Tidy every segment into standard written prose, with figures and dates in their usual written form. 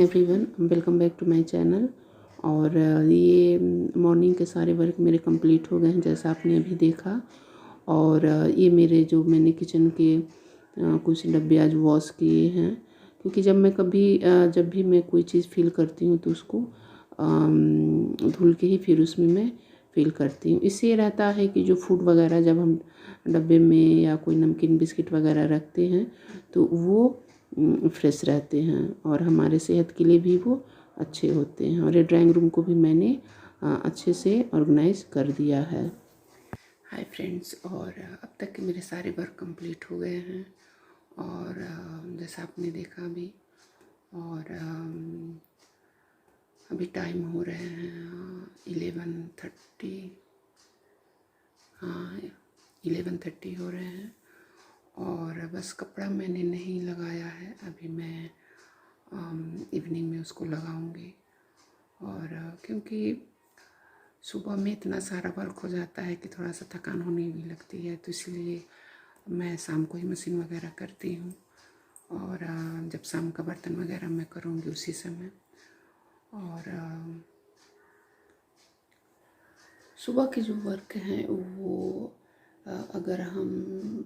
Everyone, welcome back to my channel. और ये morning के सारे वर्क मेरे कंप्लीट हो गए हैं, जैसा आपने अभी देखा। और ये मेरे जो मैंने किचन के कुछ डब्बे आज वॉश किए हैं, क्योंकि जब भी मैं कोई चीज़ फिल करती हूँ तो उसको धुल के ही फिर उसमें मैं फिल करती हूँ। इससे ये रहता है कि जो फूड वगैरह जब हम डब्बे में या कोई नमकीन बिस्किट वगैरह रखते हैं तो वो फ्रेश रहते हैं और हमारे सेहत के लिए भी वो अच्छे होते हैं। और ये ड्राइंग रूम को भी मैंने अच्छे से ऑर्गेनाइज कर दिया है। हाय फ्रेंड्स, और अब तक के मेरे सारे वर्क कंप्लीट हो गए हैं और जैसा आपने देखा अभी। और अभी टाइम हो रहे हैं 11:30। हाँ, 11:30 हो रहे हैं। और बस कपड़ा मैंने नहीं लगाया है, अभी मैं इवनिंग में उसको लगाऊंगी। और क्योंकि सुबह में इतना सारा वर्क हो जाता है कि थोड़ा सा थकान होने भी लगती है, तो इसलिए मैं शाम को ही मशीन वगैरह करती हूँ। और जब शाम का बर्तन वगैरह मैं करूँगी उसी समय। और सुबह के जो वर्क हैं वो अगर हम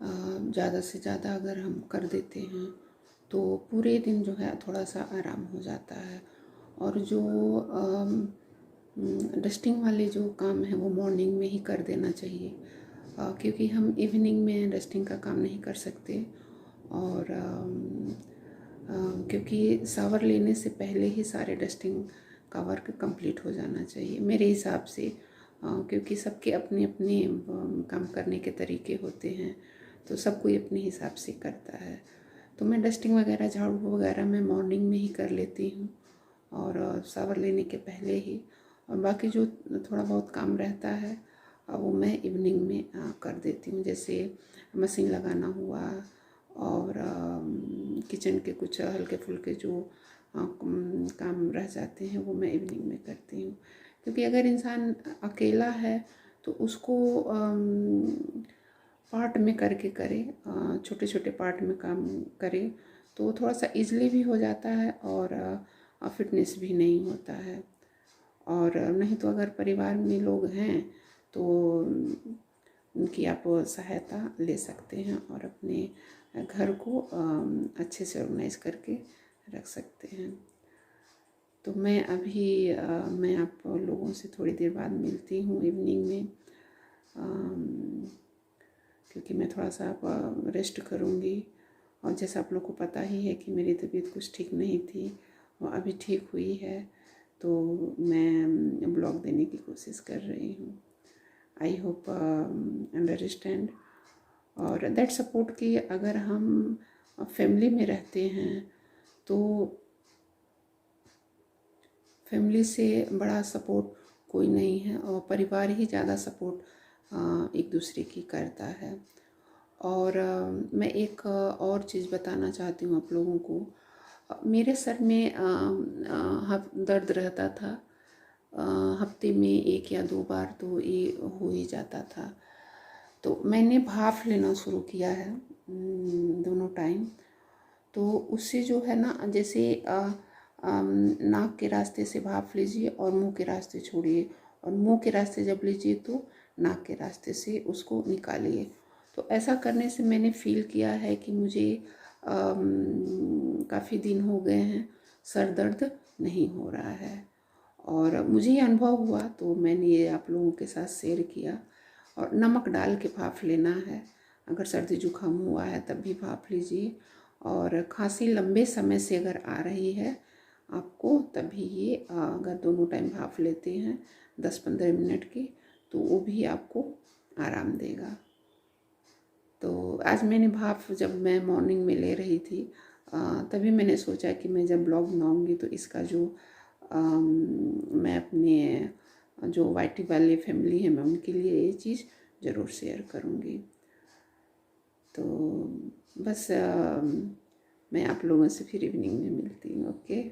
ज़्यादा से ज़्यादा अगर हम कर देते हैं तो पूरे दिन जो है थोड़ा सा आराम हो जाता है। और जो डस्टिंग वाले जो काम है वो मॉर्निंग में ही कर देना चाहिए, क्योंकि हम इवनिंग में डस्टिंग का काम नहीं कर सकते। और क्योंकि शावर लेने से पहले ही सारे डस्टिंग का वर्क कंप्लीट हो जाना चाहिए मेरे हिसाब से, क्योंकि सबके अपने अपने काम करने के तरीके होते हैं, तो सब कोई अपने हिसाब से करता है। तो मैं डस्टिंग वगैरह झाड़ू वगैरह मैं मॉर्निंग में ही कर लेती हूँ और शावर लेने के पहले ही। और बाकी जो थोड़ा बहुत काम रहता है वो मैं इवनिंग में कर देती हूँ, जैसे मशीन लगाना हुआ और किचन के कुछ हल्के फुल्के जो काम रह जाते हैं वो मैं इवनिंग में करती हूँ। क्योंकि अगर इंसान अकेला है तो उसको पार्ट में करके करे, छोटे छोटे पार्ट में काम करे तो थोड़ा सा इजली भी हो जाता है और फिटनेस भी नहीं होता है। और नहीं तो अगर परिवार में लोग हैं तो उनकी आप सहायता ले सकते हैं और अपने घर को अच्छे से ऑर्गेनाइज करके रख सकते हैं। तो मैं आप लोगों से थोड़ी देर बाद मिलती हूँ इवनिंग में, क्योंकि मैं थोड़ा सा रेस्ट करूँगी। और जैसा आप लोग को पता ही है कि मेरी तबीयत कुछ ठीक नहीं थी और अभी ठीक हुई है, तो मैं ब्लॉग देने की कोशिश कर रही हूँ। I hope understand. और दैट सपोर्ट कि अगर हम फैमिली में रहते हैं तो फैमिली से बड़ा सपोर्ट कोई नहीं है और परिवार ही ज़्यादा सपोर्ट एक दूसरे की करता है। और मैं एक और चीज़ बताना चाहती हूँ आप लोगों को। मेरे सर में दर्द रहता था, हफ्ते में 1 या 2 बार तो ये हो ही जाता था। तो मैंने भाप लेना शुरू किया है दोनों टाइम। तो उससे जो है ना, जैसे नाक के रास्ते से भाप लीजिए और मुंह के रास्ते छोड़िए, और मुंह के रास्ते जब लीजिए तो नाक के रास्ते से उसको निकालिए। तो ऐसा करने से मैंने फील किया है कि मुझे काफ़ी दिन हो गए हैं सर दर्द नहीं हो रहा है। और मुझे ये अनुभव हुआ तो मैंने ये आप लोगों के साथ शेयर किया। और नमक डाल के भाप लेना है, अगर सर्दी जुकाम हुआ है तब भी भाप लीजिए। और खांसी लंबे समय से अगर आ रही है आपको तभी ये अगर दोनों टाइम भाप लेते हैं 10-15 मिनट की तो वो भी आपको आराम देगा। तो आज मैंने भाप जब मैं मॉर्निंग में ले रही थी तभी मैंने सोचा कि मैं जब ब्लॉग बनाऊंगी तो इसका जो मैं अपने जो वाइटी वाली फैमिली है मैं उनके लिए ये चीज़ ज़रूर शेयर करूँगी। तो बस मैं आप लोगों से फिर इवनिंग में मिलती हूँ। ओके।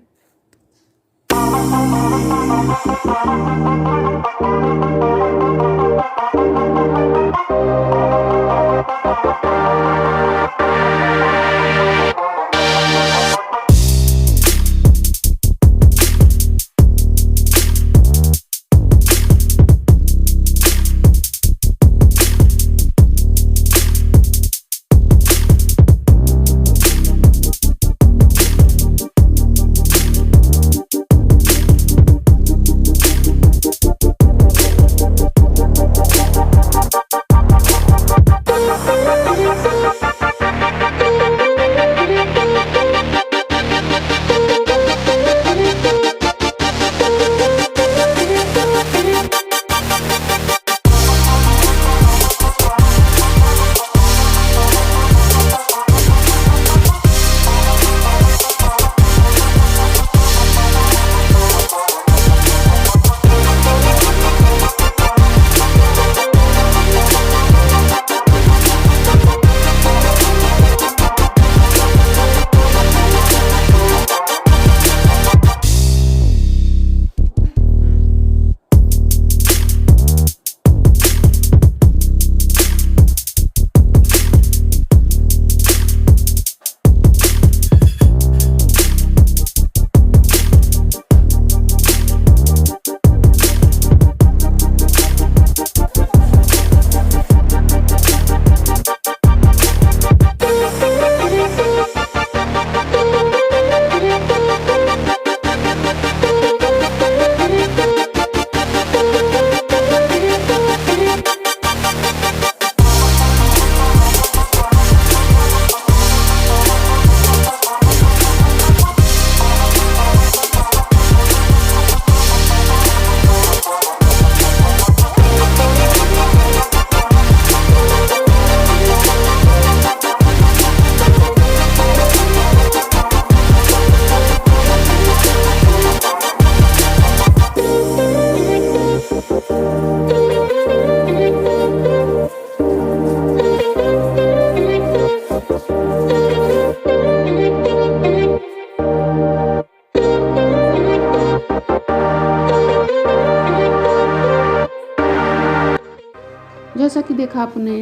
जैसा कि देखा आपने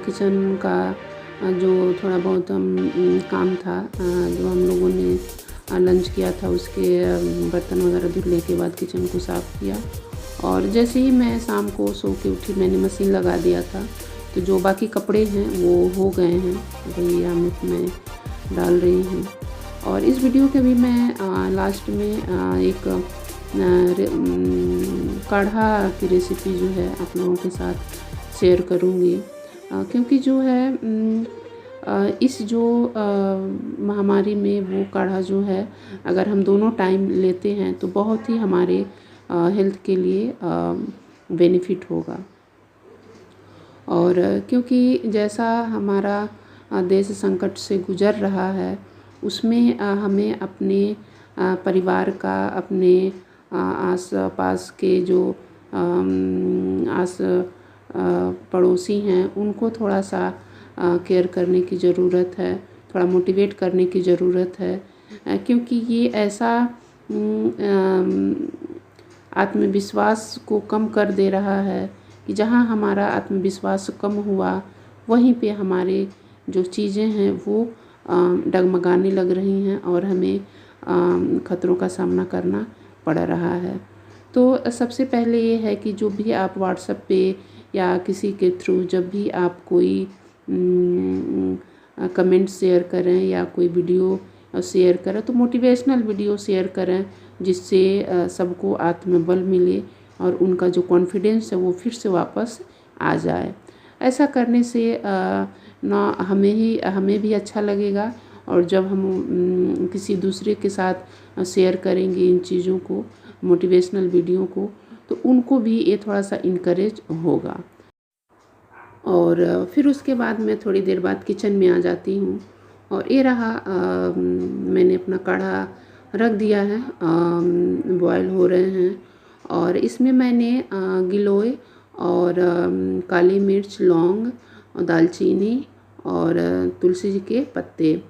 किचन का जो थोड़ा बहुत काम था, जो हम लोगों ने लंच किया था उसके बर्तन वगैरह धुलने के बाद किचन को साफ़ किया। और जैसे ही मैं शाम को सो के उठी मैंने मशीन लगा दिया था, तो जो बाकी कपड़े हैं वो हो गए हैं, वही मैं डाल रही हूँ। और इस वीडियो के भी मैं लास्ट में एक काढ़ा की रेसिपी जो है आप लोगों के साथ शेयर करूँगी, क्योंकि जो है इस जो महामारी में वो काढ़ा जो है अगर हम दोनों टाइम लेते हैं तो बहुत ही हमारे हेल्थ के लिए बेनिफिट होगा। और क्योंकि जैसा हमारा देश संकट से गुजर रहा है उसमें हमें अपने परिवार का, अपने आस पास के जो आस पड़ोसी हैं उनको थोड़ा सा केयर करने की ज़रूरत है, थोड़ा मोटिवेट करने की ज़रूरत है, क्योंकि ये ऐसा आत्मविश्वास को कम कर दे रहा है कि जहाँ हमारा आत्मविश्वास कम हुआ वहीं पे हमारे जो चीज़ें हैं वो डगमगाने लग रही हैं और हमें खतरों का सामना करना पड़ रहा है। तो सबसे पहले ये है कि जो भी आप व्हाट्सएप पे या किसी के थ्रू जब भी आप कोई कमेंट शेयर करें या कोई वीडियो शेयर करें तो मोटिवेशनल वीडियो शेयर करें, जिससे सबको आत्मबल मिले और उनका जो कॉन्फिडेंस है वो फिर से वापस आ जाए। ऐसा करने से ना हमें भी अच्छा लगेगा, और जब हम किसी दूसरे के साथ शेयर करेंगे इन चीज़ों को, मोटिवेशनल वीडियो को, तो उनको भी ये थोड़ा सा इनकरेज होगा। और फिर उसके बाद मैं थोड़ी देर बाद किचन में आ जाती हूँ और ये रहा मैंने अपना काढ़ा रख दिया है, बॉयल हो रहे हैं। और इसमें मैंने गिलोय और काली मिर्च, लौंग और दालचीनी और तुलसी जी के पत्ते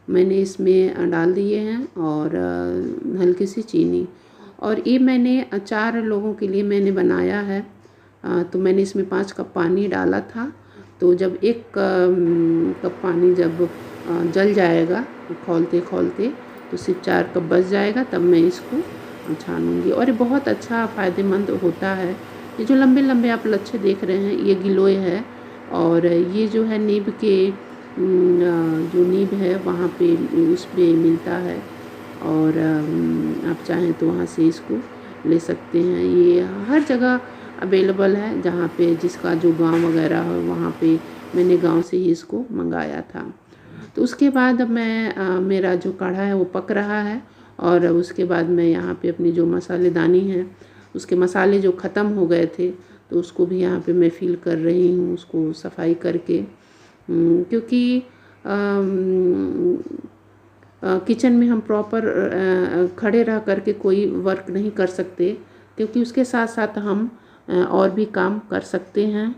मैंने इसमें डाल दिए हैं और हल्की सी चीनी। और ये मैंने 4 लोगों के लिए मैंने बनाया है, तो मैंने इसमें 5 कप पानी डाला था। तो जब 1 कप पानी जब जल जाएगा खौलते खौलते तो सिर्फ 4 कप बच जाएगा, तब मैं इसको छानूंगी। और ये बहुत अच्छा फ़ायदेमंद होता है। ये जो लंबे लंबे आप लच्छे देख रहे हैं ये गिलोय है, और ये जो है नींब के जो नींब है वहाँ पे उस पे मिलता है, और आप चाहें तो वहाँ से इसको ले सकते हैं। ये हर जगह अवेलेबल है, जहाँ पे जिसका जो गांव वगैरह है वहाँ पे मैंने गांव से ही इसको मंगाया था। तो उसके बाद मैं मेरा जो काढ़ा है वो पक रहा है, और उसके बाद मैं यहाँ पे अपनी जो मसालेदानी है उसके मसाले जो ख़त्म हो गए थे तो उसको भी यहाँ पे मैं फिल कर रही हूँ, उसको सफाई करके, क्योंकि किचन में हम प्रॉपर खड़े रह करके कोई वर्क नहीं कर सकते, क्योंकि उसके साथ साथ हम और भी काम कर सकते हैं।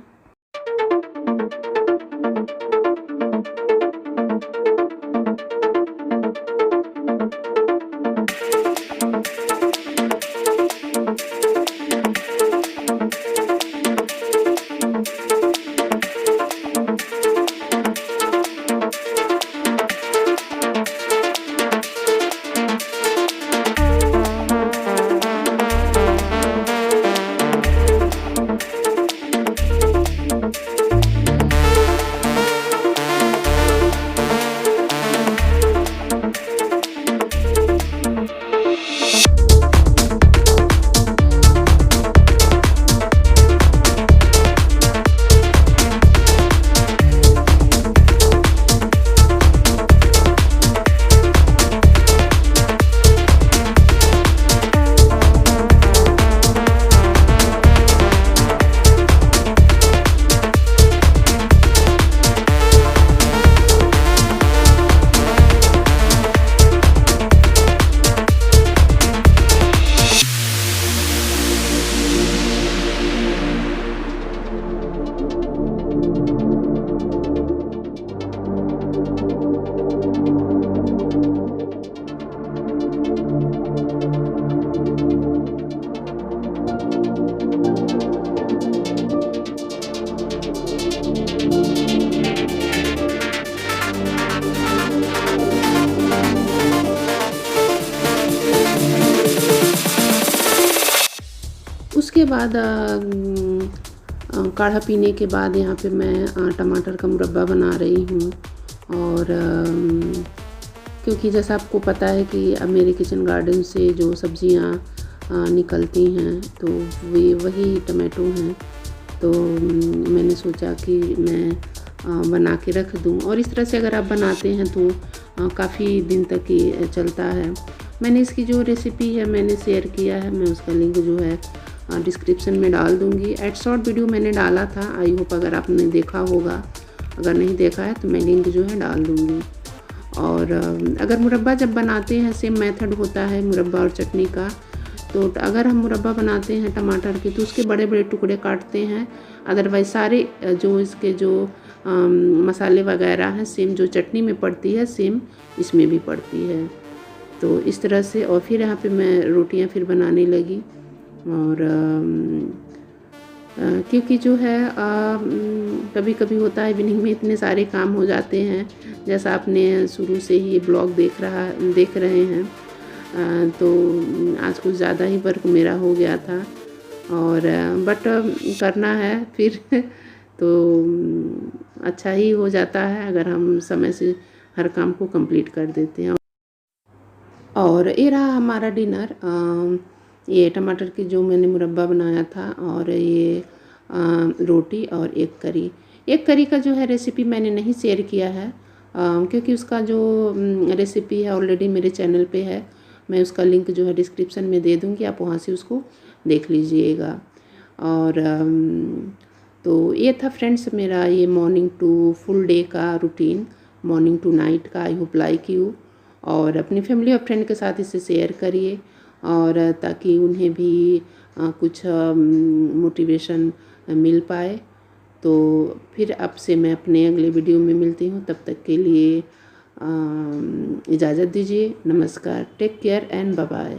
उसके बाद काढ़ा पीने के बाद यहाँ पे मैं टमाटर का मुरब्बा बना रही हूँ। और क्योंकि जैसा आपको पता है कि अब मेरे किचन गार्डन से जो सब्जियाँ निकलती हैं तो वे वही टमाटो हैं, तो मैंने सोचा कि मैं बना के रख दूं। और इस तरह से अगर आप बनाते हैं तो काफ़ी दिन तक ये चलता है। मैंने इसकी जो रेसिपी है मैंने शेयर किया है, मैं उसका लिंक जो है डिस्क्रिप्शन में डाल दूंगी। एड शॉर्ट वीडियो मैंने डाला था, आई होप अगर आपने देखा होगा, अगर नहीं देखा है तो मैं लिंक जो है डाल दूंगी। और अगर मुरब्बा जब बनाते हैं सेम मेथड होता है मुरब्बा और चटनी का। तो अगर हम मुरब्बा बनाते हैं टमाटर के तो उसके बड़े बड़े टुकड़े काटते हैं, अदरवाइज़ सारे जो इसके जो मसाले वगैरह हैं सेम जो चटनी में पड़ती है सेम इसमें भी पड़ती है। तो इस तरह से और फिर यहाँ पे मैं रोटियाँ फिर बनाने लगी। और क्योंकि जो है कभी कभी होता है इवनिंग में इतने सारे काम हो जाते हैं, जैसा आपने शुरू से ही ब्लॉग देख रहे हैं। तो आज कुछ ज़्यादा ही वर्क मेरा हो गया था और बट करना है फिर तो अच्छा ही हो जाता है अगर हम समय से हर काम को कंप्लीट कर देते हैं। और ये रहा हमारा डिनर, ये टमाटर की जो मैंने मुरब्बा बनाया था और ये रोटी और एक करी का जो है रेसिपी मैंने नहीं शेयर किया है क्योंकि उसका जो रेसिपी है ऑलरेडी मेरे चैनल पे है। मैं उसका लिंक जो है डिस्क्रिप्शन में दे दूँगी, आप वहाँ से उसको देख लीजिएगा। और तो ये था फ्रेंड्स मेरा ये मॉर्निंग टू फुल डे का रूटीन, मॉर्निंग टू नाइट का। आई होप लाइक यू, और अपनी फैमिली और फ्रेंड के साथ इसे शेयर करिए और ताकि उन्हें भी कुछ मोटिवेशन मिल पाए। तो फिर आपसे मैं अपने अगले वीडियो में मिलती हूँ, तब तक के लिए इजाज़त दीजिए। नमस्कार, take care and bye bye.